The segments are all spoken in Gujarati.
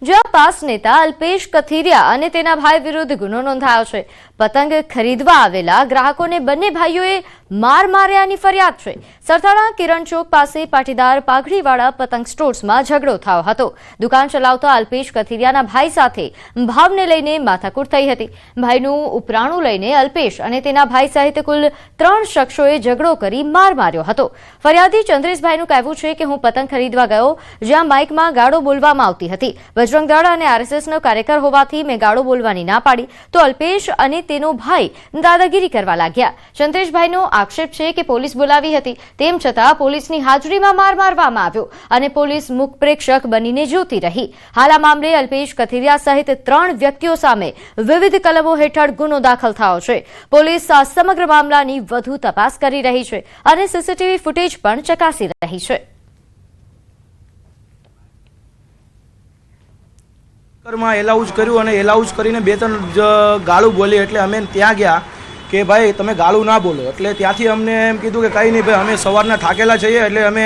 જ્યાં પાસ નેતા અલ્પેશ કથિરિયા અને તેના ભાઈ વિરુદ્ધ ગુનો નોંધાયો છે। પતંગ ખરીદવા આવેલા ગ્રાહકોને બંને ભાઈઓએ માર માર્યાની ફરિયાદ છે। સરથાણા કિરણ ચોક પાસે પાટીદાર પાઘડીવાળા પતંગ સ્ટોર્સમાં ઝઘડો થયો હતો। દુકાન ચલાવતા અલ્પેશ કથિરિયાના ભાઈ સાથે ભાવને લઈને માથાકૂટ થઈ હતી। ભાઈનું ઉપરાણું લઈને અલ્પેશ અને તેના ભાઈ સહિત કુલ 3 શખ્સોએ ઝઘડો કરી માર માર્યો હતો। ફરિયાદી ચંદ્રેશભાઈનું કહેવું છે કે હું પતંગ ખરીદવા ગયો, જ્યાં માઇકમાં ગાળો બોલવામાં આવતી હતી। બજરંગ દળ અને આરએસએસનો કાર્યકર હોવાથી મેં ગાળો બોલવાની ના પાડી તો અલ્પેશ અને તેનો ભાઈ દાદાગીરી કરવા લાગ્યા। ચંદ્રેશભાઈનો આક્ષેપ છે કે પોલીસ બોલાવી હતી, તેમ છતાં પોલીસની હાજરીમાં માર મારવામાં આવ્યો અને પોલીસ મુખ પ્રેક્ષક બનીને જોતી રહી। હાલ આ મામલે અલ્પેશ કથિરિયા સહિત 3 વ્યક્તિઓ સામે વિવિધ કલમો હેઠળ ગુનો દાખલ થયો છે। પોલીસ આ સમગ્ર મામલાની વધુ તપાસ કરી રહી છે અને સીસીટીવી ફૂટેજ પણ ચકાસી રહી છે। એલાઉઝ કર્યું અને એલાઉઝ કરીને 2-3 ગાળું બોલી એટલે અમે ત્યાં ગયા કે ભાઈ તમે ગાળું ના બોલો। એટલે ત્યાંથી અમને એમ કીધું કે કંઈ નહીં ભાઈ, અમે સવારના થાકેલા છીએ એટલે અમે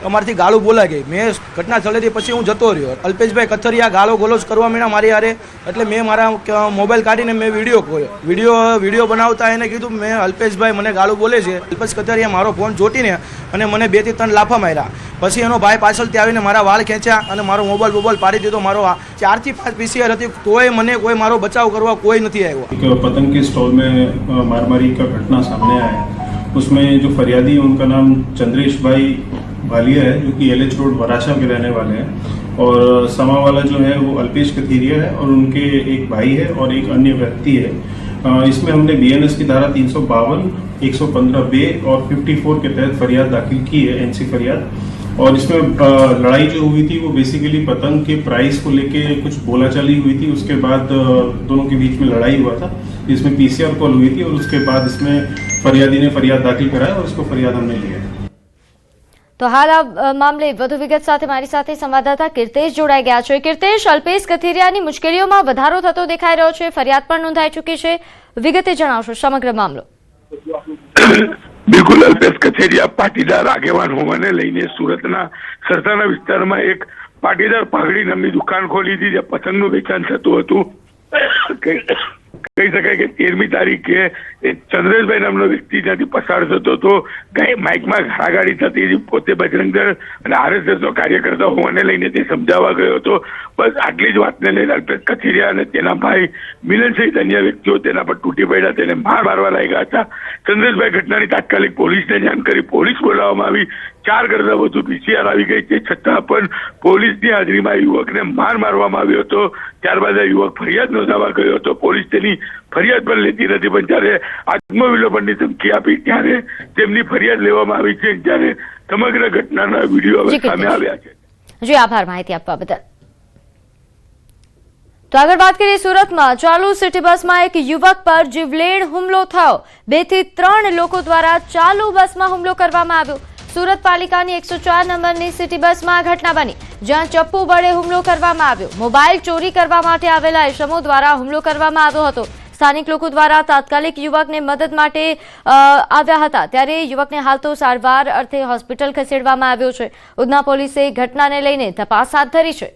અમારથી ગાળું બોલાઈ ગઈ। મેં ઘટના સ્થળેથી પછી હું જતો રહ્યો। અલ્પેશભાઈ કથિરિયા ગાળો ગોલોજ કરવા માંડ્યા મારી હારે, એટલે મેં મારા મોબાઈલ કાઢીને મેં વિડીયો બનાવતા એને કીધું મેં અલ્પેશભાઈ મને ગાળું બોલે છે। અલ્પેશ કથિરિયા મારો ફોન જોટીને અને મને 2 થી 3 લાફા માર્યા। પછી એનો ભાઈ પાછળથી આવીને મારા વાળ ખેંચ્યા અને મારો મોબાઈલ પાડી દીધો। મારો 4 થી 5 PCR હતી, તોય મને કોઈ મારો बचाव करवा कोई नहीं आया। पतंग के स्टॉल में मारामारी का घटना सामने आया है। उसमें जो फरियादी है उनका नाम चंद्रेश भाई वालिया है, जो कि LH रोड वराछा के रहने वाले हैं, और समा वाला जो है वो अल्पेश कथिरिया है और उनके एक भाई है और एक अन्य व्यक्ति है। इसमें हमने BNS की धारा 352, 115B और 54 के तहत फरियाद दाखिल की है, NC फरियाद। और इसमें लड़ाई जो हुई थी वो बेसिकली पतंग के प्राइस को लेके कुछ बोलाचाली हुई थी। उसके बाद दोनों के बीच में लड़ाई हुआ था, जिसमें PCR कॉल हुई थी और उसके बाद इसमें फरियादी ने फरियाद दाखिल कराया और इसको फरियाद हमने लिया। तो हाल आ मामले વધુ વિગત સાથે મારી સાથે સંવાદદાતા કીર્તેશ જોડાઈ ગયા છે। કીર્તેશ, અલ્પેશ કથિરિયાની મુશ્કેલીઓમાં વધારો થતો દેખાઈ રહ્યો છે, ફરિયાદ પણ નોંધાઈ ચૂકી છે, વિગતે જણાવશો સમગ્ર મામલો? બિલકુલ, અલ્પેશ કથિરિયા પાટીદાર આગેવાન હોવાને લઈને સુરતના સરથાણા વિસ્તારમાં એક પાટીદાર પાઘડી નામની દુકાન ખોલી હતી, જ્યાં પતંગનું વેચાણ થતું હતું। કહી શકાય કે 13મી તારીખે ચંદ્રેશભાઈ નામનો વ્યક્તિ ત્યાંથી પસાર થતો હતો, માઇકમાં ઘાડાગાડી થતી હતી। પોતે બજરંગ દળ અને RSSનો કાર્યકર્તા હોવાને લઈને તે સમજાવવા ગયો હતો। બસ આટલી જ વાતને લઈને અલ્પેશ કથિરિયા અને તેના ભાઈ મિલન સહિત અન્ય વ્યક્તિઓ તેના પર તૂટી પડ્યા, તેને માર મારવા લાગ્યા હતા। ચંદ્રેશભાઈ ઘટનાની તાત્કાલિક પોલીસને જાણ કરી, પોલીસ બોલાવવામાં આવી। 4 કરતા વધુ PCR આવી ગઈ, તે છતાં પણ પોલીસની હાજરીમાં યુવકને માર મારવામાં આવ્યો હતો। ત્યારબાદ આ યુવક ફરિયાદ નોંધાવવા ગયો હતો। પોલીસ તેની ફરિયાદ પણ લેતી નથી, પણ જ્યારે આત્મવિલોપનની ધમકી આપી ત્યારે તેમની ફરિયાદ લેવામાં આવી છે, જ્યારે સમગ્ર ઘટનાના વિડીયો હવે સામે આવ્યા છે। જી આભાર માહિતી આપવા બદલ। તો આગળ વાત કરીએ સુરતમાં ચાલુ સિટી બસમાં એક યુવક પર જીવલેણ હુમલો થયો। 2 થી 3 લોકો દ્વારા ચાલુ બસમાં હુમલો કરવામાં આવ્યો। સુરત પાલિકાની 104 નંબરની સિટી બસમાં આ ઘટના બની, જ્યાં ચપ્પુ વડે હુમલો કરવામાં આવ્યો। મોબાઈલ ચોરી કરવા માટે આવેલા ઇસમો દ્વારા હુમલો કરવામાં આવ્યો હતો। સ્થાનિક લોકો દ્વારા તાત્કાલિક યુવકને મદદ માટે આવ્યા હતા, ત્યારે યુવકને હાલ તો સારવાર અર્થે હોસ્પિટલ ખસેડવામાં આવ્યો છે। ઉધના પોલીસે ઘટનાને લઈને તપાસ હાથ ધરી છે।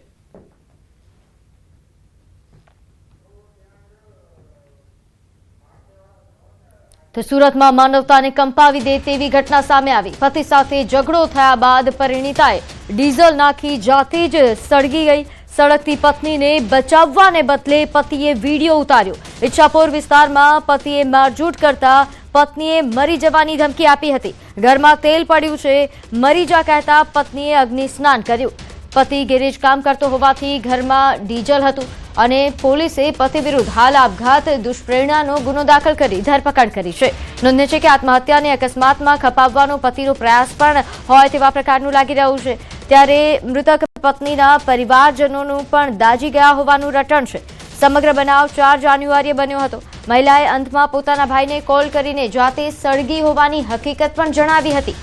તો સુરતમાં માનવતાને કંપાવી દે તેવી ઘટના સામે આવી। પતિ સાથે ઝઘડો થયા બાદ પરિણીતાએ ડીઝલ નાખી જાતે જ સળગી ગઈ। સળગતી પત્નીને બચાવવાને બદલે પતિએ વિડીયો ઉતાર્યો। ઈચ્છાપોર વિસ્તારમાં પતિએ મારઝૂડ કરતા પત્નીએ મરી જવાની ધમકી આપી હતી। ઘરમાં તેલ પડ્યું છે, મરી જા કહેતા પત્નીએ અગ્નિ સ્નાન કર્યું। પતિ ગેરેજ કામ કરતો હોવાથી ઘરમાં ડીઝલ હતું અને પોલીસે પતિ વિરુદ્ધ હાલ આપઘાત દુષ્પ્રેરણાનો ગુનો દાખલ કરી ધરપકડ કરી છે। નોંધનીય છે કે આત્મહત્યાને અકસ્માતમાં ખપાવવાનો પતિનો પ્રયાસ પણ હોય તેવા પ્રકારનું લાગી રહ્યું છે, ત્યારે મૃતક પત્નીના પરિવારજનોનું પણ દાઝી ગયા હોવાનું રટણ છે। સમગ્ર બનાવ 4 જાન્યુઆરીએ બન્યો હતો। મહિલાએ અંતમાં પોતાના ભાઈને કોલ કરીને જાતે સળગી હોવાની હકીકત પણ જણાવી હતી।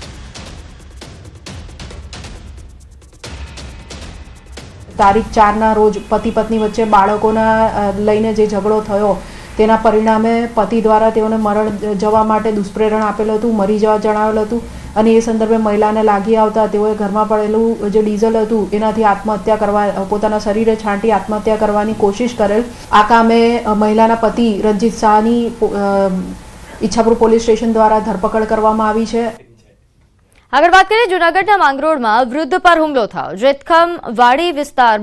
તારીખ 4ના રોજ પતિ પત્ની વચ્ચે બાળકોના લઈને જે ઝઘડો થયો તેના પરિણામે પતિ દ્વારા તેઓને મરણ જવા માટે દુષ્પ્રેરણ આપેલું હતું, મરી જવા જણાવેલું હતું। અને એ સંદર્ભે મહિલાને લાગી આવતા તેઓએ ઘરમાં પડેલું જે ડીઝલ હતું એનાથી આત્મહત્યા કરવા, પોતાના શરીરે છાંટી આત્મહત્યા કરવાની કોશિશ કરેલ. આ કામે મહિલાના પતિ રંજીત શાહની ઈચ્છાપુર પોલીસ સ્ટેશન દ્વારા ધરપકડ કરવામાં આવી છે. આગળ વાત કરીએ જૂનાગઢના માંગરોળમાં વૃદ્ધ પર હુમલો થયો. જેતખમ વાડી વિસ્તાર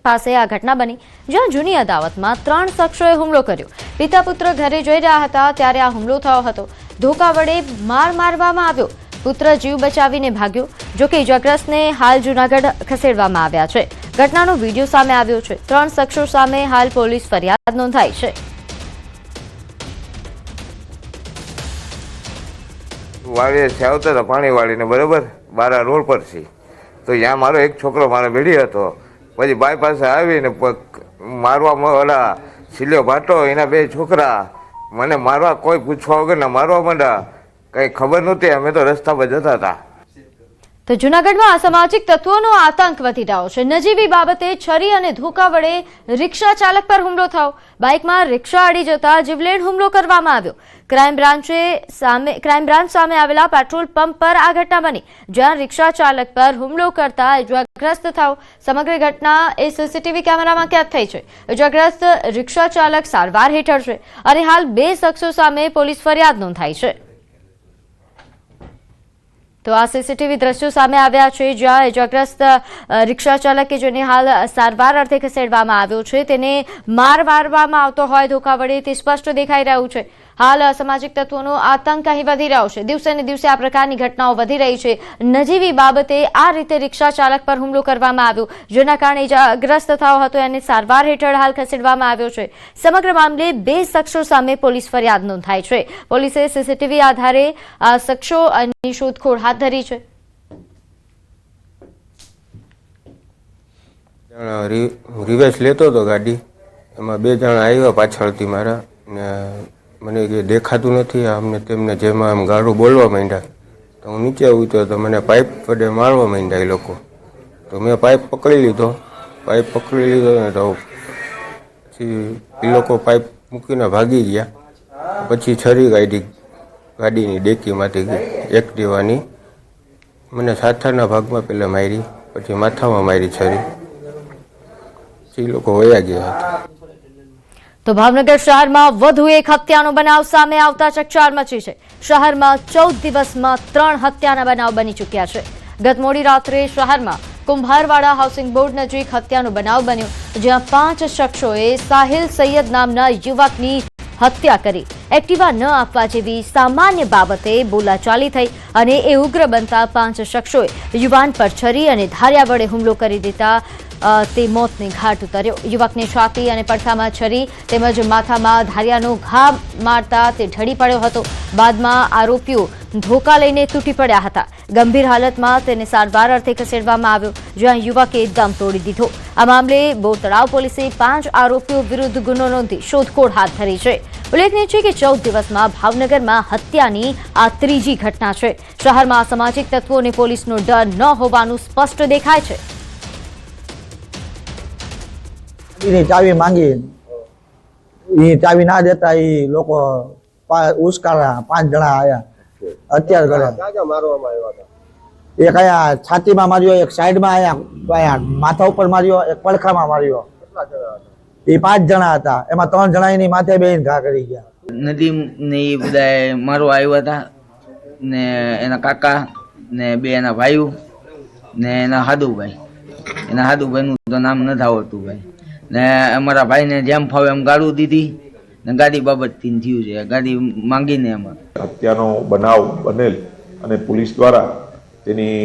પાસે આ ઘટના બની, જ્યાં જૂની અદાવતમાં 3 શખ્સોએ હુમલો કર્યો. પિતા પુત્ર ઘરે જઈ રહ્યા હતા ત્યારે આ હુમલો થયો હતો. ધોકા વડે માર મારવામાં આવ્યો. પુત્ર જીવ બચાવીને ભાગ્યો. જોકે ઇજાગ્રસ્તને હાલ જૂનાગઢ ખસેડવામાં આવ્યા છે. ઘટનાનો વિડીયો સામે આવ્યો છે. 3 શખ્સો સામે હાલ પોલીસ ફરિયાદ નોંધાઈ છે. વાડીએ છે આવતા હતા પાણી વાળીને, બરાબર, બારા રોડ પર છે. તો ત્યાં મારો એક છોકરો મારો ભેડી હતો. પછી બાઈ પાસે આવીને મારવા ઓલા સિલ્યો ભાટો, એના 2 છોકરા મને મારવા, કોઈ પૂછવા વગર મારવા માંડ્યા. કંઈ ખબર નહોતી, અમે તો રસ્તા પર જતા હતા. તો જૂનાગઢમાં અસામાજિક તત્વોનો આતંક વધી રહ્યો છે. નજીવી બાબતે છરી અને ધોકા વડે રિક્ષા ચાલક પર હુમલો થયો. બાઇકમાં રિક્ષા અડી જતા જીવલેણ હુમલો કરવામાં આવ્યો. ક્રાઇમ બ્રાન્ચ સામે આવેલા પેટ્રોલ પંપ પર આ ઘટના બની, જ્યાં રિક્ષા ચાલક પર હુમલો કરતા ઇજાગ્રસ્ત થયો. સમગ્ર ઘટના એ સીસીટીવી કેમેરામાં કેદ થઈ છે. ઇજાગ્રસ્ત રિક્ષા ચાલક સારવાર હેઠળ છે અને હાલ 2 શખ્સો સામે પોલીસ ફરિયાદ નોંધાઈ છે. તો આ સીસીટીવી દ્રશ્યો સામે આવ્યા છે, જ્યાં ઇજાગ્રસ્ત રિક્ષા ચાલક કે જેને હાલ સારવાર અર્થે ખસેડવામાં આવ્યો છે, તેને માર મારવામાં આવતો હોય ધોકા વડે તે સ્પષ્ટ દેખાઈ રહ્યું છે. હાલ અસામાજિક તત્વોનો આતંક અહીં વધી રહ્યો છે. દિવસે ને દિવસે આ પ્રકારની ઘટનાઓ વધી રહી છે. નજીવી બાબતે આ રીતે રિક્ષા ચાલક પર હુમલો કરવામાં આવ્યો, જેના કારણે ઇજાગ્રસ્ત થયો હતો અને સારવાર હેઠળ હાલ ખસેડવામાં આવ્યો છે. સમગ્ર મામલે 2 શખ્સો સામે પોલીસ ફરિયાદ નોંધાઈ છે. પોલીસે સીસીટીવી આધારે આ શખ્સોની શોધખોળ હાથ ધરી છે. રિવેશ લેતો હતો ગાડી, એમાં 2 જણા આવ્યા પાછળથી મારા, ને મને કે દેખાતું નથી અમને, તેમને જેમાં આમ ગાળું બોલવા માંડ્યા. તો હું નીચે ઉતર્યો તો મને પાઇપ વડે મારવા માંડ્યા એ લોકો. તો મેં પાઇપ પકડી લીધો ને તો પછી એ લોકો પાઇપ મૂકીને ભાગી ગયા. પછી છરી કાઢી ગાડીની ડેકીમાંથી એક્ટિવાની, મને સાથળના ભાગમાં પહેલાં મારી, પછી માથામાં મારી છરી. પછી એ લોકો વયા ગયા હતા. તો ભાવનગર શહેરમાં વધુ એક હત્યાનો બનાવ સામે આવતા ચકચાર મચી છે. શહેરમાં 14 દિવસમાં 3 હત્યાના બનાવ બની ચૂક્યા છે. ગત મોડી રાત્રે શહેરમાં કુંભારવાડા હાઉસિંગ બોર્ડ નજીક હત્યાનો બનાવ બન્યો, જ્યાં 5 શખ્સોએ સાહિલ સૈયદ નામના યુવકની હત્યા કરી. એક્ટિવા ન આપવા જેવી સામાન્ય બાબતે બોલાચાલી થઈ અને એ ઉગ્ર બનતા 5 શખ્સોએ યુવાન પર છરી અને ધારિયા વડે હુમલો કરી દેતા તે મોતને ઘાટ ઉતર્યો. યુવકને છાતી અને પડખામાં છરી તેમજ માથામાં ધારિયાનો ઘા મારતા તે ઢળી પડ્યો હતો. બાદમાં આરોપીઓ ધોકા લઈને તૂટી પડ્યા હતા. ગંભીર હાલતમાં તેને સારવાર અર્થે ખસેડવામાં આવ્યો, જ્યાં યુવકે દમ તોડી દીધો. આ મામલે બોરતળાવ પોલીસે 5 આરોપીઓ વિરુદ્ધ ગુનો નોંધી શોધખોળ હાથ ધરી છે. ઉલ્લેખનીય છે કે 14 દિવસમાં ભાવનગરમાં હત્યાની આ 3જી ઘટના છે. શહેરમાં અસામાજિક તત્વોને પોલીસનો ડર ન હોવાનું સ્પષ્ટ દેખાય છે. એની ચાવી માંગી, એ ચાવી ના દેતા એ લોકો ઉશ્કારા 5 જણા આયા અત્યાર કરે. એક આયા છાતીમાં માર્યો, એક સાઈડમાં આયા માથા ઉપર માર્યો, એક પડખામાં માર્યો. એ 5 જણા હતા, એમાં 3 જણા એની માથે બેહીને ઘા કરી ગયા. નદીમ ને એ બધા મારવા આવ્યા હતા, ને એના કાકા ને 2 એના ભાઈઓ ને એના હાદુભાઈનું તો નામ નથી આવડતું ભાઈ. ને અમારા ભાઈને જેમ ફાવે એમ ગાળું દીધી ને ગાડી બાબતથી થયું છે, ગાડી માંગીને એમાં હત્યાનો બનાવ બનેલ અને પોલીસ દ્વારા તેની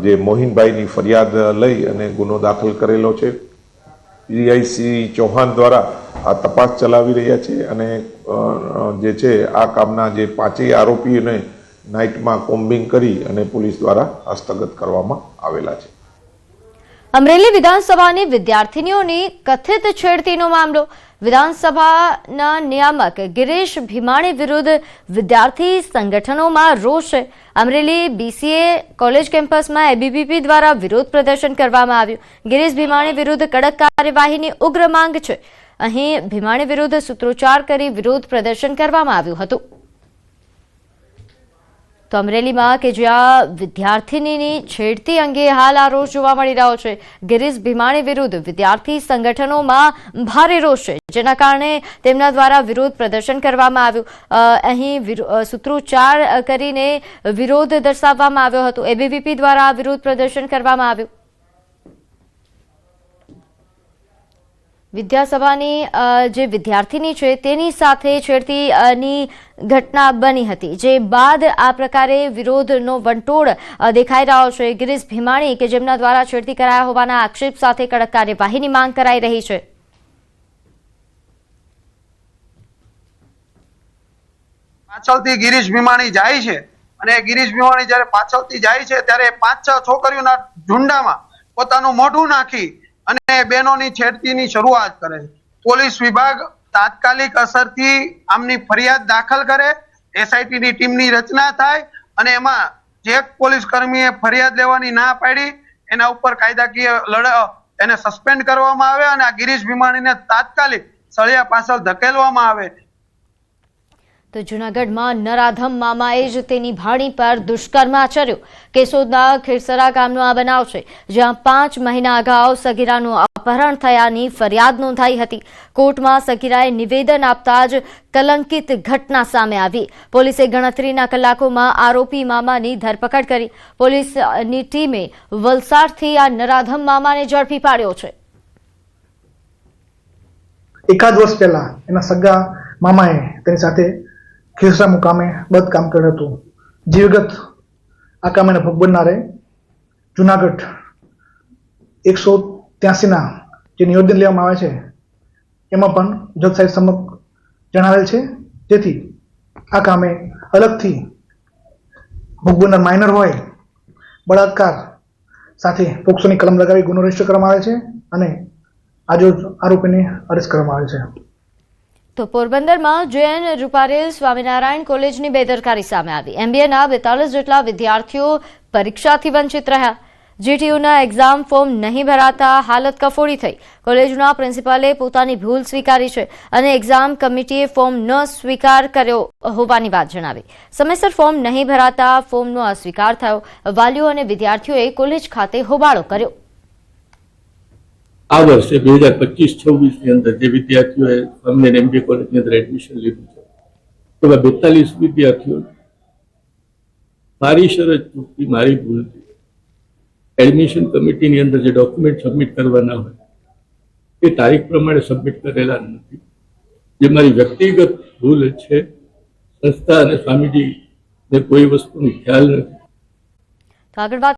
જે મોહિનભાઈની ફરિયાદ લઈ અને ગુનો દાખલ કરેલો છે. પીઆઈસી ચૌહાણ દ્વારા આ તપાસ ચલાવી રહ્યા છે અને જે છે આ કામના જે 5 આરોપીઓને નાઇટમાં કોમ્બિંગ કરી અને પોલીસ દ્વારા હસ્તગત કરવામાં આવેલા છે. અમરેલી વિધાનસભાની વિદ્યાર્થીનીઓની કથિત છેડતીનો મામલો. વિધાનસભાના નિયામક ગિરીશ ભીમાણી વિરુદ્ધ વિદ્યાર્થી સંગઠનોમાં રોષ છે. અમરેલી બીસીએ કોલેજ કેમ્પસમાં એબીવીપી દ્વારા વિરોધ પ્રદર્શન કરવામાં આવ્યું. ગિરીશ ભીમાણી વિરુદ્ધ કડક કાર્યવાહીની ઉગ્ર માંગ છે. અહીં ભીમાણી વિરુદ્ધ સૂત્રોચ્ચાર કરી વિરોધ પ્રદર્શન કરવામાં આવ્યું હતું. તો અમરેલીમાં કે જ્યાં વિદ્યાર્થિનીની છેડતી અંગે હાલ આ રોષ જોવા મળી રહ્યો છે. ગિરીશ ભીમાણી વિરુદ્ધ વિદ્યાર્થી સંગઠનોમાં ભારે રોષ છે, જેના કારણે તેમના દ્વારા વિરોધ પ્રદર્શન કરવામાં આવ્યું. અહીં સૂત્રોચ્ચાર કરીને વિરોધ દર્શાવવામાં આવ્યો હતો. એબીવીપી દ્વારા વિરોધ પ્રદર્શન કરવામાં આવ્યું. વિદ્યાસભાની જે વિદ્યાર્થીની છે તેની સાથે છેડતીની ઘટના બની હતી, જે બાદ આ પ્રકારે વિરોધનો વંટોળ દેખાઈ રહ્યો છે. ગિરીશ ભીમાણી કે જેમના દ્વારા છેડતી કરાયા હોવાના આક્ષેપ સાથે કડક કાર્યવાહીની માંગ કરાઈ રહી છે. પાછળથી ગિરીશ ભીમાણી જાય છે અને ગિરીશ ભીમાણી જ્યારે પાછળથી જાય છે ત્યારે 5-6 છોકરીઓના ઝુંડામાં પોતાનું મોઢું નાખી અને બહેનોની છેડતીની શરૂઆત કરે છે. પોલીસ વિભાગ તાત્કાલિક અસરથી આમની ફરિયાદ દાખલ કરે, એસઆઈટીની ટીમની રચના થાય અને એમાં જે પોલીસ કર્મીએ ફરિયાદ લેવાની ના પાડી એના ઉપર કાયદાકીય એને સસ્પેન્ડ કરવામાં આવે અને આ ગિરીશ ભીમાણીને તાત્કાલિક સળિયા પાછળ ધકેલવામાં આવે. તો જૂનાગઢમાં નરાધમ મામાએ જ તેની ભાણી પર દુષ્કર્મ આચર્યું. કેશોદના ખીરસરા ગામનો આ બનાવ છે, જ્યાં 5 મહિના અગાઉ સગીરાનું અપહરણ થયાની ફરિયાદ નોંધાઈ હતી. કોર્ટમાં સગીરાએ નિવેદન આપતા જ કલંકિત ઘટના સામે આવી. પોલીસે ગણતરીના કલાકોમાં આરોપી મામાની ધરપકડ કરી. પોલીસની ટીમે વલસાડથી આ નરાધમ મામાને ઝડપી પાડ્યો છે. એકાદ વર્ષ પહેલા એના સગા મામાએ તેની સાથે ખીરસરા મુકામે બદકામ કર્યું હતું. જે વિગત આ કામને ભોગ બનનારે જુનાગઢ 183ના જે નિવેદન લેવામાં આવે છે એમાં પણ જજ સાહેબ સમક્ષ જણાવેલ છે, જેથી આ કામે અલગથી ભોગ બનનાર માઇનર હોય બળાત્કાર સાથે પોક્સોની કલમ લગાવી ગુનો રજીસ્ટર કરવામાં આવે છે અને આજરોજ આરોપીને અરેસ્ટ કરવામાં આવે છે. તો પોરબંદરમાં જૈન રૂપારેલ સ્વામિનારાયણ કોલેજની બેદરકારી સામે આવી. એમબીએના 42 જેટલા વિદ્યાર્થીઓ પરીક્ષાથી વંચિત રહ્યા. જીટીયુના એક્ઝામ ફોર્મ નહીં ભરાતા હાલત કફોડી થઈ. કોલેજના પ્રિન્સિપાલે પોતાની ભૂલ સ્વીકારી છે અને એક્ઝામ કમિટીએ ફોર્મ ન સ્વીકાર કર્યો હોવાની વાત જણાવી. સમયસર ફોર્મ નહીં ભરાતા ફોર્મનો અસ્વીકાર થયો. વાલીઓ અને વિદ્યાર્થીઓએ કોલેજ ખાતે હોબાળો કર્યો. આ વર્ષે 2025-26ની અંદર જે વિદ્યાર્થીઓએ અમને એમબીએ કોલેજની અંદર એડમિશન લીધું છે એવા 42 વિદ્યાર્થીઓ મારી શરત ચૂકતી, મારી ભૂલથી એડમિશન કમિટીની અંદર જે ડોક્યુમેન્ટ સબમિટ કરવાના હોય એ તારીખ પ્રમાણે સબમિટ કરેલા નથી. જે મારી વ્યક્તિગત ભૂલ છે. સંસ્થા અને સ્વામીજીને કોઈ વસ્તુનો ખ્યાલ નથી. આગળ વાત